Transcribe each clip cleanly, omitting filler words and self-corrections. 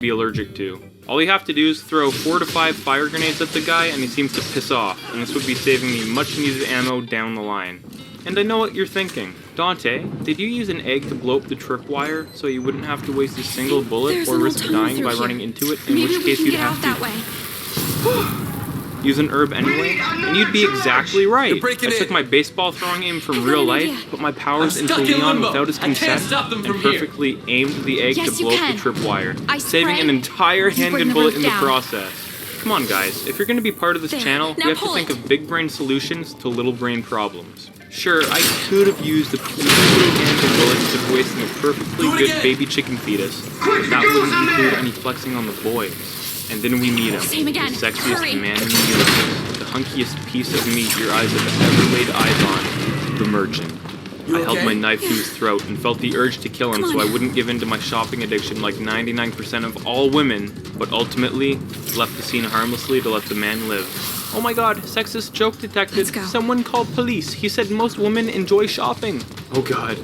be allergic to. All you have to do is throw 4 to 5 fire grenades at the guy and he seems to piss off, and this would be saving me much needed ammo down the line. And I know what you're thinking. Dante, did you use an egg to blow up the tripwire so you wouldn't have to waste a single bullet or risk dying by running into it, in which case you'd have to use an herb anyway? And you'd be exactly right. I took my baseball throwing aim from real life, put my powers into Leon without his consent, and perfectly aimed the egg to blow up the tripwire, saving an entire handgun bullet in the process. Come on guys, if you're going to be part of this channel, you have to think of big brain solutions to little brain problems. Sure, I could have used a few handgun bullets instead of wasting a perfectly good baby chicken fetus, but that wouldn't include any flexing on the boys. And then we meet him, the sexiest man in the universe, the hunkiest piece of meat your eyes have ever laid eyes on, the merchant. I held my knife to his throat and felt the urge to kill him so I wouldn't give in to my shopping addiction like 99% of all women, but ultimately left the scene harmlessly to let the man live. Oh my god, sexist joke detected. Someone called police. He said most women enjoy shopping. Oh god.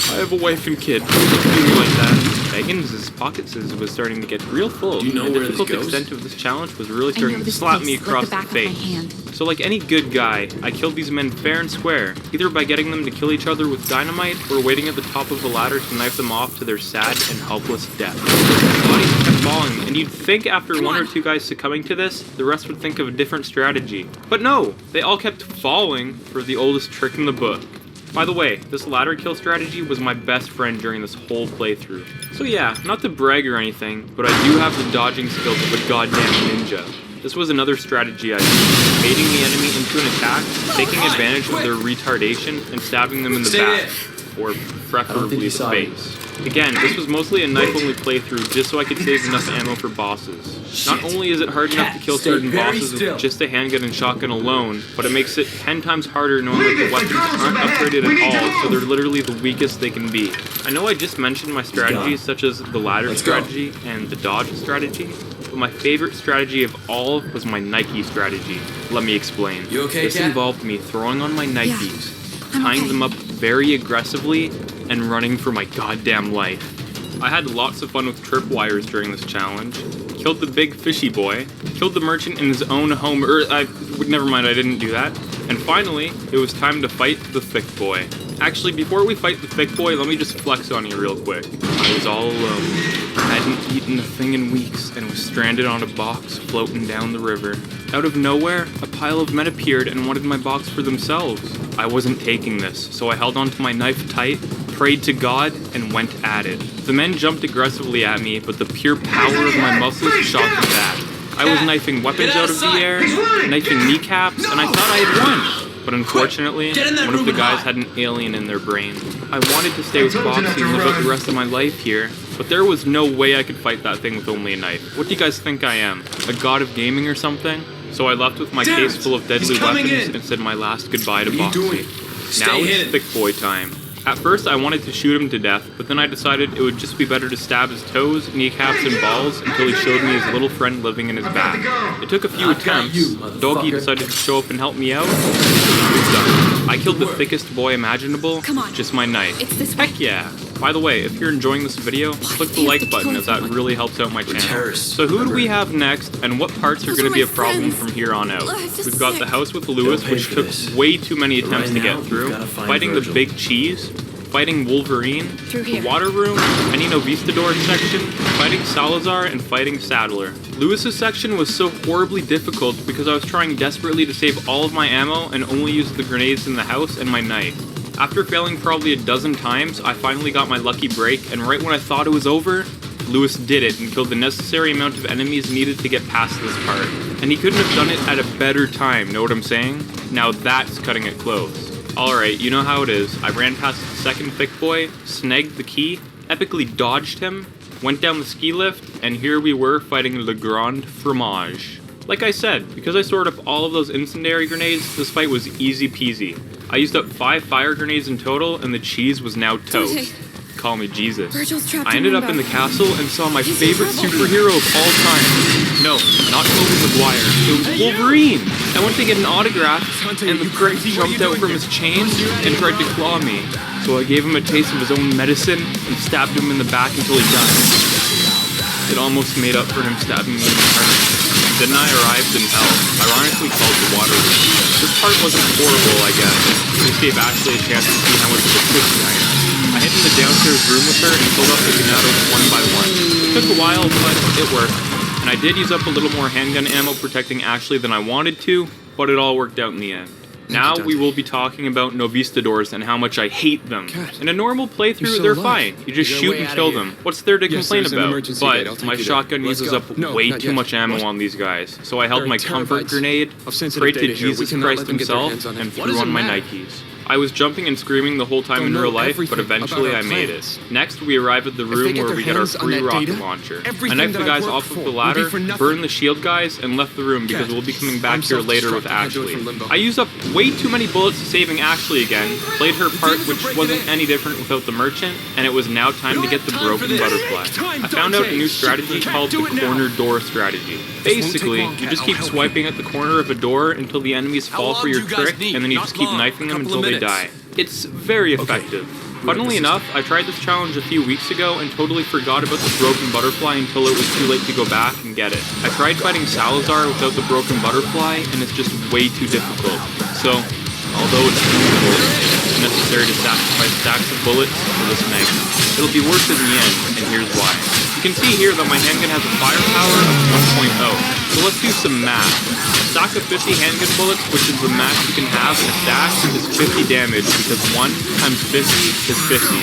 I have a wife and kid. Something like that. Baggins' pockets was starting to get real full. Do you know the where difficult this goes? extent of this challenge was really starting to slap me across the face. So like any good guy, I killed these men fair and square, either by getting them to kill each other with dynamite or waiting at the top of a ladder to knife them off to their sad and helpless death. Their bodies kept falling, and you'd think after one or two guys succumbing to this, the rest would think of a different strategy. But no, they all kept falling for the oldest trick in the book. By the way, this ladder kill strategy was my best friend during this whole playthrough. So yeah, not to brag or anything, but I do have the dodging skills of a goddamn ninja. This was another strategy I used, baiting the enemy into an attack, taking advantage of their retardation, and stabbing them in the back, or preferably the face. Again, this was mostly a knife-only playthrough just so I could save enough ammo for bosses. Not only is it hard enough to kill certain bosses with just a handgun and shotgun alone, but it makes it 10 times harder knowing that the weapons aren't upgraded at all, so they're literally the weakest they can be. I know I just mentioned my strategies such as the ladder strategy and the dodge strategy, but my favorite strategy of all was my Nike strategy. Let me explain. You okay, This Kat? involved me throwing on my Nikes, tying them up very aggressively, and running for my goddamn life. I had lots of fun with tripwires during this challenge, killed the big fishy boy, killed the merchant in his own home, never mind, I didn't do that, and finally, it was time to fight the thick boy. Actually, before we fight the thick boy, let me just flex on you real quick. I was all alone. I hadn't eaten a thing in weeks and was stranded on a box floating down the river. Out of nowhere, a pile of men appeared and wanted my box for themselves. I wasn't taking this, so I held onto my knife tight, prayed to God, and went at it. The men jumped aggressively at me, but the pure power of my muscles shot them back. I was knifing weapons out of the air, knifing kneecaps, and I thought I had won. But unfortunately, one of the guys had an alien in their brain. I wanted to stay with Boxy and live out the rest of my life here, but there was no way I could fight that thing with only a knife. What do you guys think I am? A god of gaming or something? So I left with my case full of deadly weapons and said my last goodbye to Boxy. Now it's thick boy time. At first I wanted to shoot him to death, but then I decided it would just be better to stab his toes, kneecaps, and balls until he showed me his little friend living in his back. It took a few attempts. Doggy decided to show up and help me out. I killed the thickest boy imaginable, just my knife. Heck yeah! By the way, if you're enjoying this video, click the like button as that really helps out my channel. So who do we have next, and what parts are going to be a problem from here on out? We've got the house with Lewis, which took way too many attempts to get through, fighting the big cheese, fighting Wolverine, the water room, Menino Vistador section, fighting Salazar, and fighting Sadler. Lewis's section was so horribly difficult because I was trying desperately to save all of my ammo and only use the grenades in the house and my knife. After failing probably a dozen times, I finally got my lucky break, and right when I thought it was over, Lewis did it and killed the necessary amount of enemies needed to get past this part. And he couldn't have done it at a better time, know what I'm saying? Now that's cutting it close. Alright, you know how it is. I ran past the second thick boy, snagged the key, epically dodged him, went down the ski lift, and here we were fighting Le Grand Fromage. Like I said, because I stored up all of those incendiary grenades, this fight was easy peasy. I used up 5 fire grenades in total, and the cheese was now toast. Call me Jesus. I ended up in the castle and saw my favorite superhero of all time. No, not Tobey Maguire. It was Wolverine. I went to get an autograph, and the prick jumped out from his chain and tried to claw me. So I gave him a taste of his own medicine and stabbed him in the back until he died. It almost made up for him stabbing me in the heart. Then I arrived in hell, ironically called the water room. This part wasn't horrible, I guess. This gave Ashley a chance to see how much of a pussy I am. I hid in the downstairs room with her and filled up the ganados one by one. It took a while, but it worked. And I did use up a little more handgun ammo protecting Ashley than I wanted to, but it all worked out in the end. Now we will be talking about Novistadors and how much I hate them. In a normal playthrough, they're fine. You just shoot and kill them. What's there to complain about? But my shotgun uses up way too much ammo on these guys. So I held my comfort grenade, prayed to Jesus Christ himself, and threw on my Nikes. I was jumping and screaming the whole time in real life, but eventually I made it. Next, we arrive at the room where we get our free rocket launcher. I knifed the guys off of the ladder, burned the shield guys, and left the room because we'll be coming back here later with Ashley. I used up way too many bullets saving Ashley again, played her part which wasn't any different without the merchant, and it was now time to get the broken butterfly. I found out a new strategy called the corner door strategy. Basically, you just keep swiping at the corner of a door until the enemies fall for your trick, and then you just keep knifing them until they die. It's very effective. Funnily enough, I tried this challenge a few weeks ago and totally forgot about the broken butterfly until it was too late to go back and get it. I tried fighting Salazar without the broken butterfly, and it's just way too difficult. So, although it's difficult, it's necessary to sacrifice stacks of bullets for this magnum. It'll be worth it in the end, and here's why. You can see here that my handgun has a firepower of 1.0, so let's do some math. A stack of 50 handgun bullets, which is the max you can have in a stack, is 50 damage, because 1 times 50 is 50.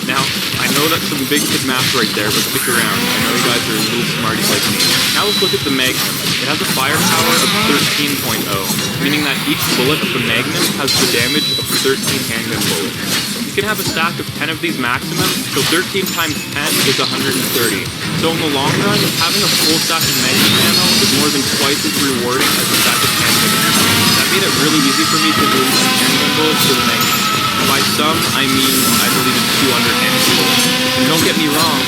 Now, I know that's some big kid math right there, but stick around. I know you guys are a little smarty like me. Now let's look at the Magnum. It has a firepower of 13.0, meaning that each bullet of the Magnum has the damage of 13 handgun bullets. You can have a stack of 10 of these maximum, so 13 times 10 is 130. So in the long run, having a full stack of Magnum ammo is more than twice as rewarding as a stack of handgun ammo. That made it really easy for me to release some handgun bullets to the Magnum. By some, I mean, I deleted 200 handgun bullets. And don't get me wrong,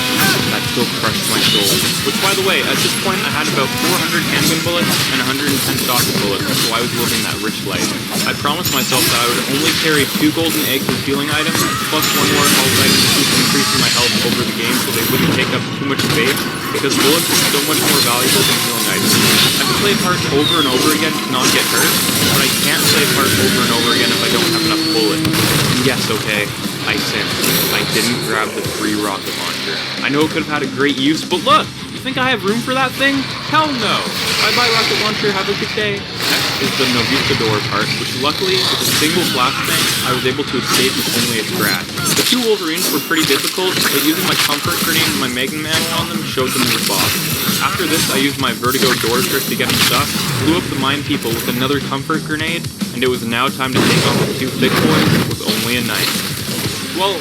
that still crushed my soul. Which, by the way, at this point I had about 400 handgun bullets and 110 shotgun bullets, so I was living that rich life. I promised myself that I would only carry 2 golden eggs as healing items, plus 1 more health item to keep increasing my health over the game so they wouldn't take up too much space, because bullets are so much more valuable than healing items. I can play parts over and over again to not get hurt, but I can't play parts over and over again if I don't have enough bullets. And yes, okay, I sinned. I didn't grab the free rocket launcher. I know it could have had a great use, but look! You think I have room for that thing? Hell no! Bye-bye rocket launcher, have a good day. Next is the Novistador part, which luckily, with a single flashbang, I was able to escape with only a scratch. The 2 Wolverines were pretty difficult, but using my comfort grenade and my Magnum ammo on them showed them the boss. After this, I used my vertigo door trick to get them stuck, blew up the mine people with another comfort grenade, and it was now time to take on the 2 thick boys with only a knife. Well,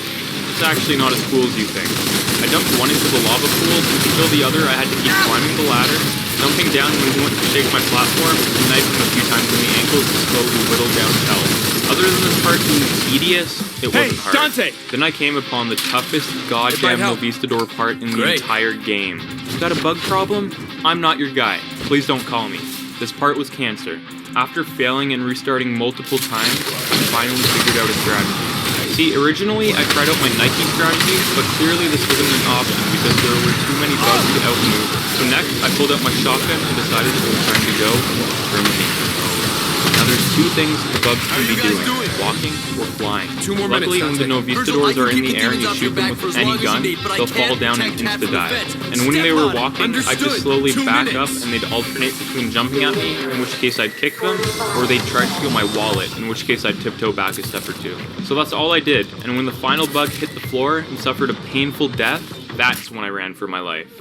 it's actually not as cool as you think. I dumped one into the lava pool, and to kill the other I had to keep climbing the ladder, jumping down when he went to shake my platform, and knifing him a few times in the ankles to slowly whittle down health. Other than this part being tedious, it wasn't hard. Dante! Then I came upon the toughest goddamn Novistador part in the entire game. You got a bug problem? I'm not your guy. Please don't call me. This part was cancer. After failing and restarting multiple times, I finally figured out a strategy. See, originally I tried out my Nike strategy, but clearly this wasn't an option because there were too many bugs to outmaneuver. So next, I pulled out my shotgun and decided it was time to go terminate. Now there's 2 things the bugs can be doing, walking or flying. Luckily, when the Novistadors are in the air and you shoot them with any gun, they'll fall down and insta-dive. And when they were walking, I'd just slowly back up and they'd alternate between jumping at me, in which case I'd kick them, or they'd try to steal my wallet, in which case I'd tiptoe back a step or 2. So that's all I did, and when the final bug hit the floor and suffered a painful death, that's when I ran for my life.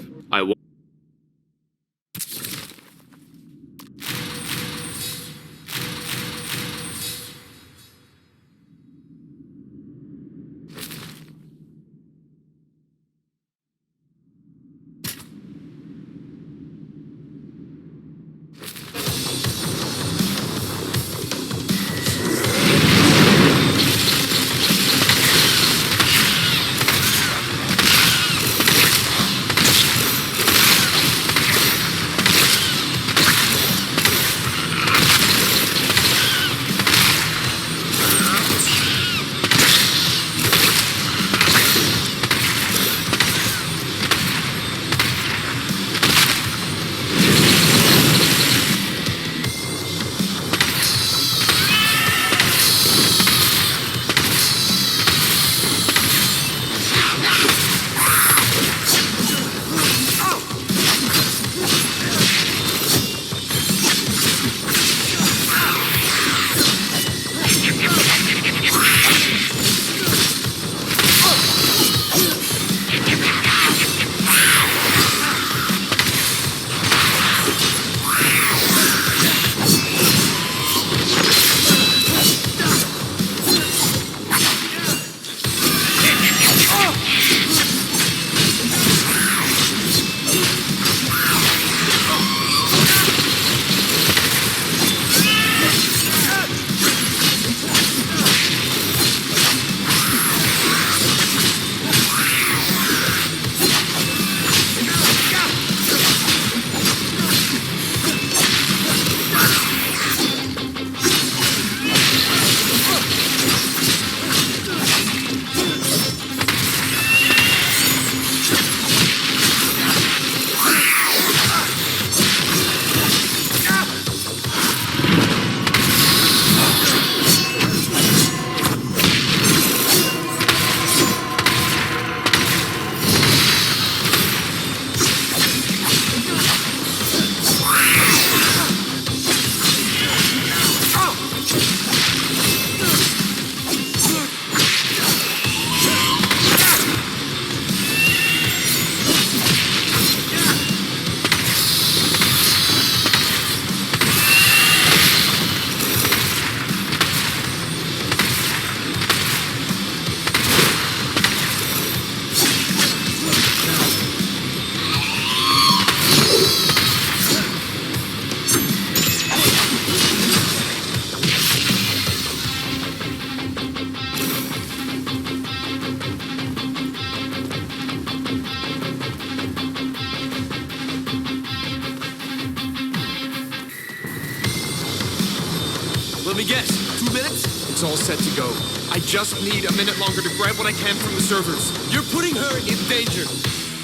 Let me guess, 2 minutes? It's all set to go. I just need a minute longer to grab what I can from the servers. You're putting her in danger.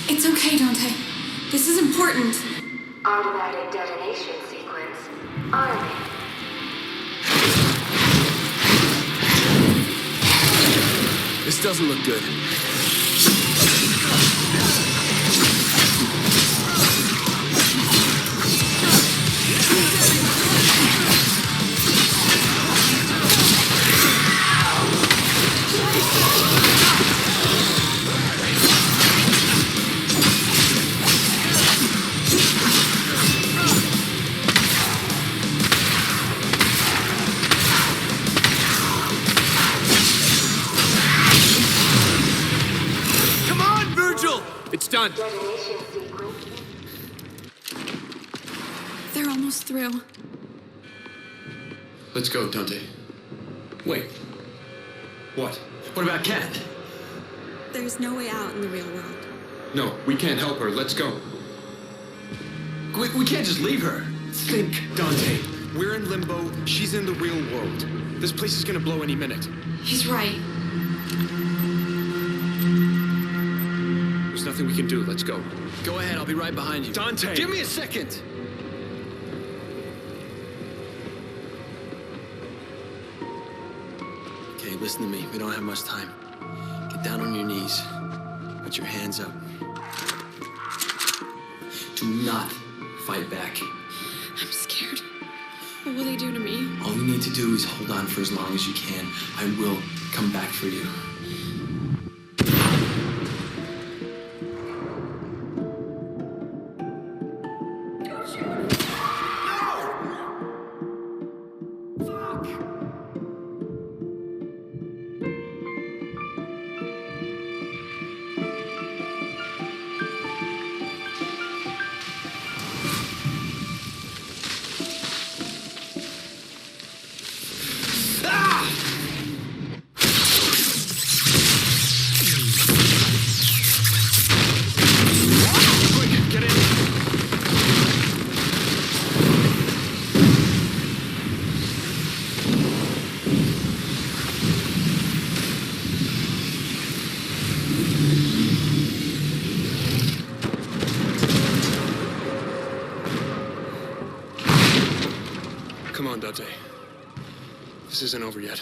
It's okay, Dante. This is important. Automatic detonation sequence arming. This doesn't look good. It's done. Detonation sequence. They're almost through. Let's go, Dante. Wait. What? What about Kat? There's no way out in the real world. No, we can't help her. Let's go. We can't just leave her. Think, Dante. We're in limbo. She's in the real world. This place is gonna blow any minute. He's right. There's nothing we can do. Let's go. Go ahead, I'll be right behind you. Dante! Give me a second! Okay, listen to me. We don't have much time. Get down on your knees. Put your hands up. Do not fight back. I'm scared. What will they do to me? All you need to do is hold on for as long as you can. I will come back for you. Come on, Dante. This isn't over yet.